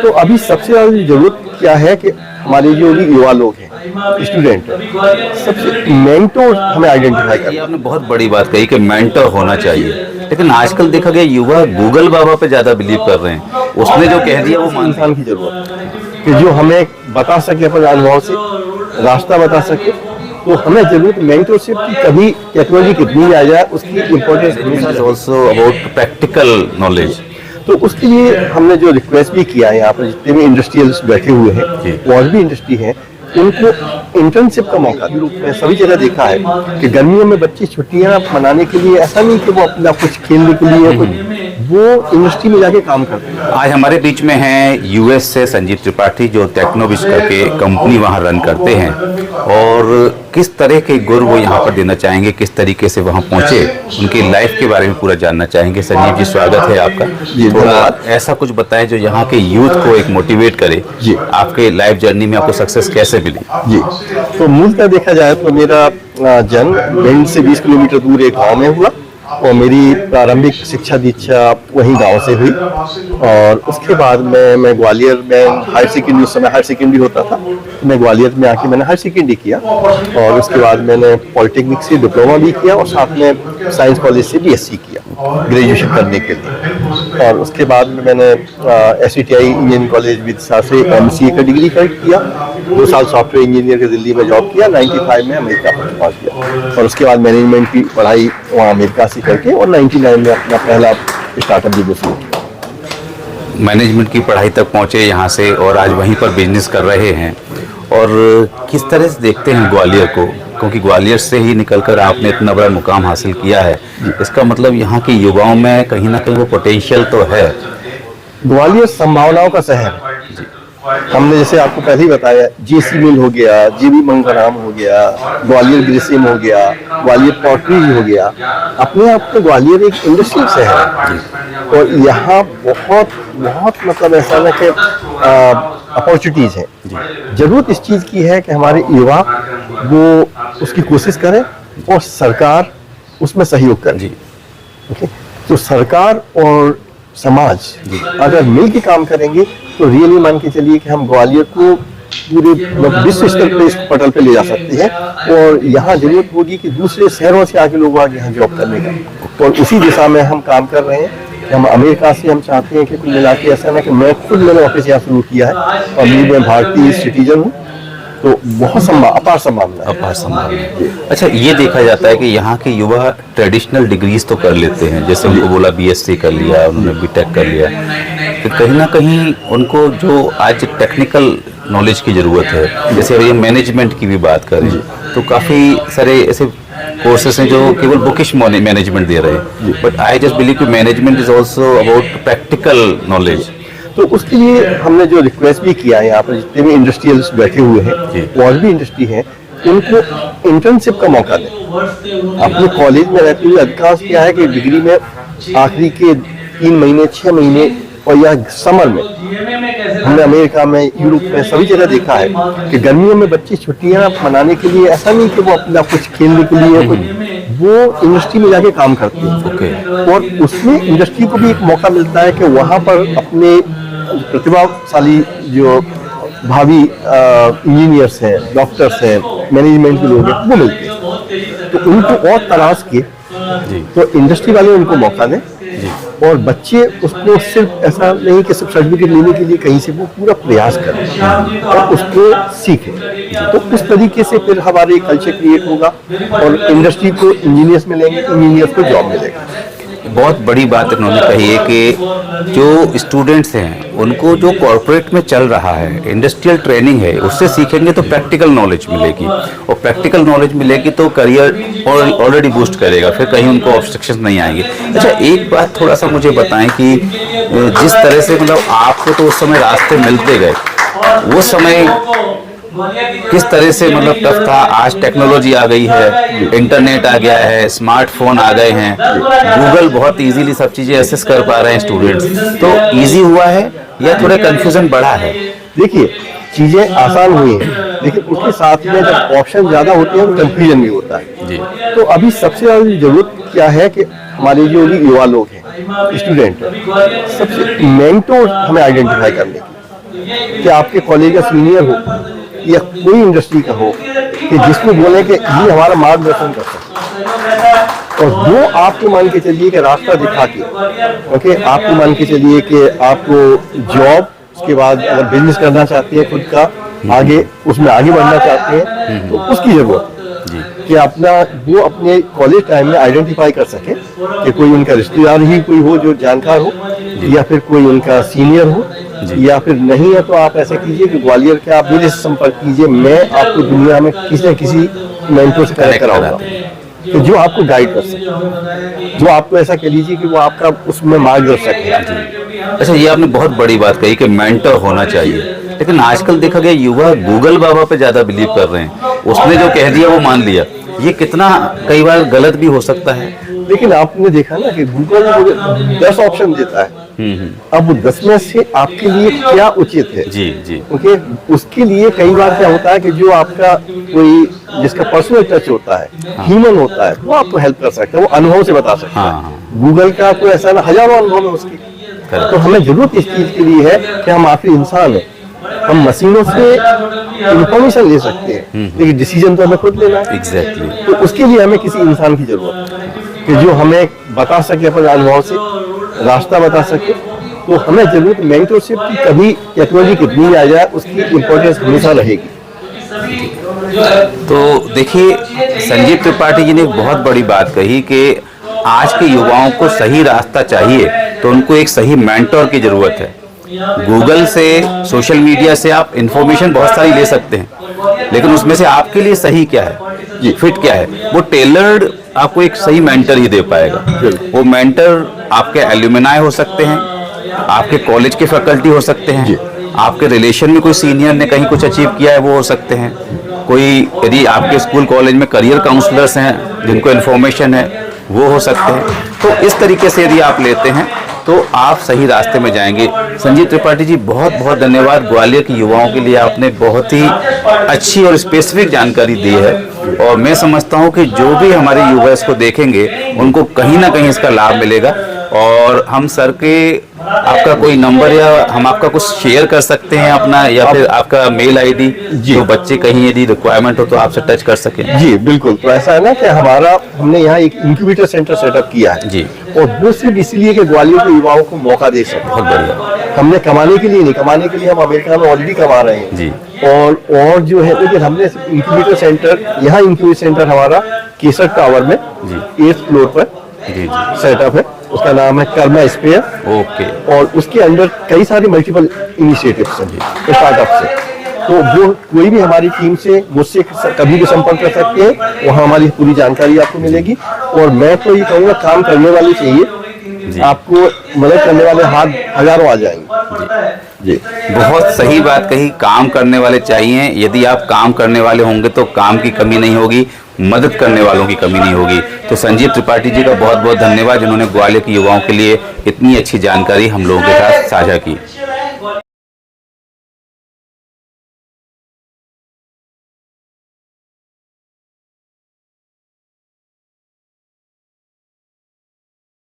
तो अभी सबसे ज्यादा जरूरत क्या है कि हमारे जो भी युवा लोग हैं, स्टूडेंट हैं, सबसे मेंटोर हमें आइडेंटिफाई करना। ये आपने बहुत बड़ी बात कही कि मेंटर होना चाहिए, लेकिन आजकल देखा गया युवा गूगल बाबा पे ज्यादा बिलीव कर रहे हैं। उसने जो कह दिया वो इंसान की जरूरत है कि जो हमें बता सके अपने अनुभव से, रास्ता बता सके। तो हमें जरूरत मेंटरशिप की, कभी टेक्नोलॉजी कितनी आ जाए उसकी importance is also about practical knowledge. तो उसके लिए हमने जो रिक्वेस्ट भी किया है, यहाँ पर जितने भी इंडस्ट्रियलिस्ट बैठे हुए हैं और भी इंडस्ट्री है, उनको इंटर्नशिप का मौका रूप में सभी जगह देखा है कि गर्मियों में बच्चे छुट्टियां मनाने के लिए ऐसा नहीं कि वो अपना कुछ खेलने के लिए कुछ, वो इंडस्ट्री में जाके काम करते हैं। आज हमारे बीच में हैं यूएस से संजीव त्रिपाठी, जो टेक्नोविज करके कंपनी वहां रन करते हैं, और किस तरह के गुर वो यहाँ पर देना चाहेंगे, किस तरीके से वहां पहुंचे, उनकी लाइफ के बारे में पूरा जानना चाहेंगे। संजीव जी, स्वागत है आपका। थोड़ा ऐसा कुछ बताएं जो यहाँ के यूथ को एक मोटिवेट करे। जी, आपके लाइफ जर्नी में आपको सक्सेस कैसे मिली? जी, तो मूलतः देखा जाए तो मेरा जन्म भिंड से 20 किलोमीटर दूर एक गाँव में हुआ और मेरी प्रारंभिक शिक्षा दीक्षा वहीं गांव से हुई। और उसके बाद मैं ग्वालियर में हायर सेकेंडरी, उस समय हायर सेकेंडरी होता था, तो मैं ग्वालियर में आके मैंने हायर सेकेंडरी किया और उसके बाद मैंने पॉलिटेक्निक से डिप्लोमा भी किया और साथ में साइंस कॉलेज से बीएससी किया ग्रेजुएशन करने के लिए। और उसके बाद में मैंने SCTI इंजीनियरिंग कॉलेज विदिशा से MCA का डिग्री किया। 2 साल सॉफ्टवेयर इंजीनियर के दिल्ली में जॉब किया। 95 में अमेरिका पहुंच गया और उसके बाद मैनेजमेंट की पढ़ाई वहाँ अमेरिका से करके और 99 में अपना पहला स्टार्टअप बिजनेस शुरू किया। मैनेजमेंट की पढ़ाई तक पहुंचे यहाँ से और आज वहीं पर बिजनेस कर रहे हैं। और किस तरह से देखते हैं ग्वालियर को, क्योंकि ग्वालियर से ही निकलकर आपने इतना बड़ा मुकाम हासिल किया है, इसका मतलब यहाँ के युवाओं में कहीं ना कहीं वो पोटेंशियल तो है। ग्वालियर संभावनाओं का शहर है। हमने जैसे आपको पहले ही बताया, JC मिल हो गया, JB मंगराम हो गया, ग्वालियर ग्रिसिम हो गया, ग्वालियर पॉटरी हो गया। अपने आप में ग्वालियर एक इंडस्ट्रियल शहर है और यहाँ बहुत बहुत मतलब ऐसा ना कि अपॉर्चुनिटीज हैं। जरूरत इस चीज़ की है कि हमारे युवा वो उसकी कोशिश करें और सरकार उसमें सहयोग करे। ओके, तो सरकार और समाज अगर मिल के काम करेंगे तो रियली मान के चलिए कि हम ग्वालियर को पूरे विश्व स्तर पर इस पटल पे ले जा सकते हैं। और यहाँ जरूरत होगी कि दूसरे शहरों से आके लोग आगे यहाँ जॉब करने का, और उसी दिशा में हम काम कर रहे हैं। हम अमेरिका से हम चाहते हैं कि कुल मिला के ऐसा ना कि मैं खुद मैंने ऑफिस यहाँ शुरू किया है और मैं भारतीय सिटीजन हूँ, तो बहुत अपार संभावना। अच्छा, ये देखा जाता है कि यहाँ के युवा ट्रेडिशनल डिग्रीज तो कर लेते हैं, जैसे उनको बोला BSc कर लिया, उन्होंने BTech कर लिया, तो कहीं ना कहीं उनको जो आज टेक्निकल नॉलेज की ज़रूरत है, जैसे ये मैनेजमेंट की भी बात करें तो काफ़ी सारे ऐसे कोर्सेस हैं जो केवल बुकिश मैनेजमेंट दे रहे हैं, बट आई जस्ट बिलीव कि management is also about practical knowledge. तो उसके लिए हमने जो रिक्वेस्ट भी किया है, यहाँ पर जितने भी इंडस्ट्रियलिस्ट बैठे हुए हैं और भी इंडस्ट्री है, उनको इंटर्नशिप का मौका दें। अपने कॉलेज में रहते हुए अधिकांश क्या है कि डिग्री में आखिरी के 3 महीने 6 महीने और या समर में, हमने अमेरिका में, यूरोप में सभी जगह देखा है कि गर्मियों में बच्चे छुट्टियां मनाने के लिए ऐसा नहीं कि वो अपना कुछ खेलने के लिए कुछ, वो इंडस्ट्री में जाके काम करते हैं। और उसमें इंडस्ट्री को भी एक मौका मिलता है कि वहाँ पर अपने प्रतिभाशाली जो भावी इंजीनियर्स हैं, डॉक्टर्स हैं, मैनेजमेंट के लोग हैं, वो मिलते हैं। तो उनको और तलाश के तो इंडस्ट्री वाले उनको मौका दें और बच्चे उसको सिर्फ ऐसा नहीं कि सिर्फ सर्टिफिकेट लेने के लिए कहीं से, वो पूरा प्रयास करें और उसको सीखें। तो उस तरीके से फिर हमारे कल्चर क्रिएट होगा और इंडस्ट्री को इंजीनियर्स मिलेंगे, इंजीनियर्स को जॉब मिलेगा। बहुत बड़ी बात उन्होंने कही है कि जो स्टूडेंट्स हैं उनको जो कॉर्पोरेट में चल रहा है, इंडस्ट्रियल ट्रेनिंग है, उससे सीखेंगे तो प्रैक्टिकल नॉलेज मिलेगी और प्रैक्टिकल नॉलेज मिलेगी तो करियर ऑलरेडी बूस्ट करेगा, फिर कहीं उनको ऑब्स्ट्रक्शंस नहीं आएंगे। अच्छा, एक बात थोड़ा सा मुझे बताएं कि जिस तरह से मतलब आपको तो उस समय रास्ते मिलते गए, वो समय किस तरह से मतलब टफ था? आज टेक्नोलॉजी आ गई है, इंटरनेट आ गया है, स्मार्टफोन आ गए हैं, गूगल बहुत इजीली सब चीजें एक्सेस कर पा रहे हैं स्टूडेंट्स, तो इजी हुआ है या थोड़ा कंफ्यूजन बढ़ा है? देखिए, चीजें आसान हुई हैं, लेकिन उसके साथ में जब ऑप्शन ज्यादा होते हैं तो कंफ्यूजन भी होता है जी। तो अभी सबसे ज्यादा जरूरत क्या है कि हमारे जो भी युवा लोग हैं, स्टूडेंट हैं, सबसे मेंटोर हमें आइडेंटिफाई करने की। कि आपके कॉलेज का सीनियर हो या कोई इंडस्ट्री का हो, कि जिसको बोले कि ये हमारा मार्गदर्शन कर सकते, और वो आपको मान के चलिए कि रास्ता दिखा के, ओके, आपको मान के चलिए कि आपको जॉब, उसके बाद अगर बिजनेस करना चाहते हैं खुद का, आगे उसमें आगे बढ़ना चाहते हैं, तो उसकी जरूरत है कि अपना वो अपने कॉलेज टाइम में आइडेंटिफाई कर सके कि कोई उनका रिश्तेदार ही कोई हो जो जानकार हो, या फिर कोई उनका सीनियर हो, या फिर नहीं है तो आप ऐसा कीजिए कि ग्वालियर के आप मेरे से संपर्क कीजिए, मैं आपको दुनिया में किसी न किसी मेंटर से कनेक्ट कराऊंगा तो जो आपको गाइड कर सके, जो आपको ऐसा कह लीजिए कि वो आपका उसमें मार्गदर्शक है। अच्छा, ये आपने बहुत बड़ी बात कही कि मेंटर होना चाहिए, लेकिन आजकल देखा गया युवा गूगल बाबा पे ज्यादा बिलीव कर रहे हैं, उसने जो कह दिया वो मान लिया। ये कितना कई बार गलत भी हो सकता है। लेकिन आपने देखा ना कि गूगल 10 ऑप्शन देता है, अब 10 में से आपके लिए क्या उचित है, जी जी, ओके, उसके लिए कई बार क्या होता है कि जो आपका कोई जिसका पर्सनल टच होता है, ह्यूमन होता है, वो आपको हेल्प कर सकता है, वो अनुभव से बता सकता है। गूगल का कोई ऐसा ना, हजारों अनुभव है उसकी, तो हमें जरूरत इस चीज के लिए है कि हम आखिरी इंसान हैं, हम मशीनों से इंफॉर्मेशन ले सकते हैं, लेकिन डिसीजन तो हमें खुद लेना है। एग्जैक्टली। तो उसके लिए हमें किसी इंसान की जरूरत है कि जो हमें बता सके अपने अनुभव से, रास्ता बता सके। तो हमें जरूरत मेंटरशिप की, कभी टेक्नोलॉजी कितनी आ जाए उसकी इम्पोर्टेंस हमेशा रहेगी। तो देखिए, संजीव त्रिपाठी जी ने एक बहुत बड़ी बात कही कि आज के युवाओं को सही रास्ता चाहिए तो उनको एक सही मेंटर की जरूरत है। गूगल से, सोशल मीडिया से आप इंफॉर्मेशन बहुत सारी ले सकते हैं, लेकिन उसमें से आपके लिए सही क्या है, जी फिट क्या है, वो टेलर्ड आपको एक सही मेंटर ही दे पाएगा। वो मेंटर आपके एल्यूमिनाई हो सकते हैं, आपके कॉलेज के फैकल्टी हो सकते हैं, आपके रिलेशन में कोई सीनियर ने कहीं कुछ अचीव किया है वो हो सकते हैं, कोई यदि आपके स्कूल कॉलेज में करियर काउंसलर्स हैं जिनको इन्फॉर्मेशन है वो हो सकते हैं। तो इस तरीके से यदि आप लेते हैं तो आप सही रास्ते में जाएंगे। संजीव त्रिपाठी जी, बहुत बहुत धन्यवाद। ग्वालियर के युवाओं के लिए आपने बहुत ही अच्छी और स्पेसिफिक जानकारी दी है, और मैं समझता हूं कि जो भी हमारे युवा इसको देखेंगे उनको कहीं ना कहीं इसका लाभ मिलेगा। और हम सर के आपका कोई नंबर या हम आपका कुछ शेयर कर सकते हैं अपना, या फिर आपका मेल आईडी, जो बच्चे कहीं यदि रिक्वायरमेंट हो तो आपसे टच कर सकें। जी बिल्कुल। तो ऐसा है ना कि हमने यहाँ एक इंक्यूबेटर सेंटर सेटअप किया है जी, और वो सिर्फ इसलिए कि ग्वालियर के युवाओं को मौका दे सके। बहुत बढ़िया। हमने कमाने के लिए नहीं, कमाने के लिए हम अमेरिका में ऑलरेडी कमा रहे हैं जी, और जो है, लेकिन हमने इंक्यूबेटर सेंटर, यहाँ इंक्यूबेटर सेंटर हमारा केसर टावर में 8th फ्लोर पर जी, सेटअप है। उसका नाम है कर्मा स्पेयर। ओके। और उसके अंदर कई सारी मल्टीपल इनिशिएटिव्स हैं स्टार्टअप से। तो वो कोई भी हमारी टीम से, मुझसे कभी भी संपर्क कर सकते हैं, वहाँ हमारी पूरी जानकारी आपको मिलेगी। और मैं तो ये कहूँगा, काम करने वाले चाहिए, आपको मदद करने वाले हाथ हजारों आ जाएंगे। जी, बहुत सही बात कही, काम करने वाले चाहिए। यदि आप काम करने वाले होंगे तो काम की कमी नहीं होगी, मदद करने वालों की कमी नहीं होगी। तो संजीव त्रिपाठी जी का बहुत बहुत धन्यवाद, जिन्होंने ग्वालियर के युवाओं के लिए इतनी अच्छी जानकारी हम लोगों के साथ साझा की।